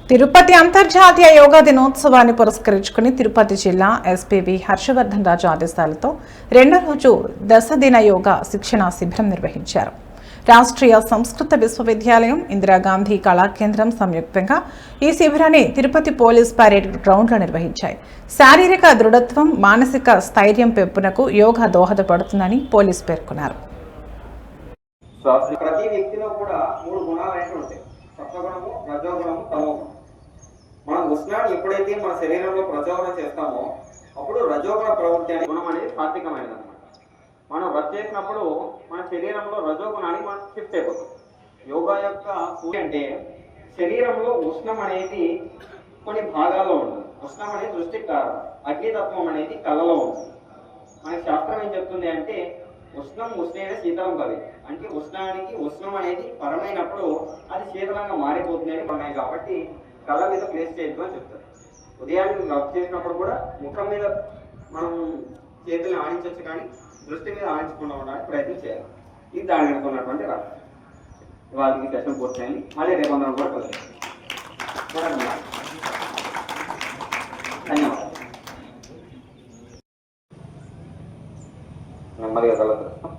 తిరుపతి అంతర్జాతీయ యోగా దినోత్సవాన్ని పురస్కరించుకుని తిరుపతి జిల్లా ఎస్పీవి హర్షవర్ధన్ రాజు ఆదేశాలతో రెండో రోజు దశదిన యోగా శిక్షణా శిబిరం నిర్వహించారు. రాష్ట్రీయ సంస్కృత విశ్వవిద్యాలయం, ఇందిరాగాంధీ కళాకేంద్రం సంయుక్తంగా ఈ శిబిరాన్ని తిరుపతి పోలీస్ పరేడ్ గ్రౌండ్లో నిర్వహించాయి. శారీరక దృఢత్వం, మానసిక స్థైర్యం పెంపునకు యోగా దోహదపడుతుందని పోలీసు పేర్కొన్నారు. ప్రతి వ్యక్తిలో కూడా 3 గుణాలు అయితే ఉంటాయి. సత్వగుణము, రజోగుణము, తమోగుణం. మనం ఉష్ణాన్ని ఎప్పుడైతే మన శరీరంలో ప్రచోదనం చేస్తామో అప్పుడు రజోగుణ ప్రవృత్తి అనే గుణం అనేది సాత్వికమైనది అనమాట. మనం రచ్ చేసినప్పుడు మన శరీరంలో రజోగుణాన్ని మనం షిఫ్ట్ అయిపోతాం. యోగా యొక్క పూజ అంటే శరీరంలో ఉష్ణం అనేది కొన్ని భాగాల్లో ఉంటుంది. ఉష్ణం అనేది దృష్టికి కారణం. అగ్నితత్వం అనేది కళ్ళలో ఉంటుంది. మన శాస్త్రం ఏం చెప్తుంది అంటే ఉష్ణం ఉష్ణైన శీతలం కవి అంటే ఉష్ణానికి ఉష్ణం అనేది పరమైనప్పుడు అది శీతలంగా మారిపోతుంది అని ఉన్నాయి. కాబట్టి కళ్ళ మీద ప్లేస్ చేయొద్దు అని చెప్తారు. ఉదయాన్నే రబ్ చేసినప్పుడు కూడా ముఖం మీద మనం చేతులను ఆడించవచ్చు, కానీ దృష్టి మీద ఆడించకుండా ఉండడానికి ప్రయత్నం చేయాలి. ఇది దాని అనుకున్నటువంటి రాత్రి వాళ్ళకి సెషన్ పూర్తయింది. మళ్ళీ రేపు అందరం కూడా కుదరదు. ధన్యవాదాలు. నెమ్మదిగా కలుగుతాం.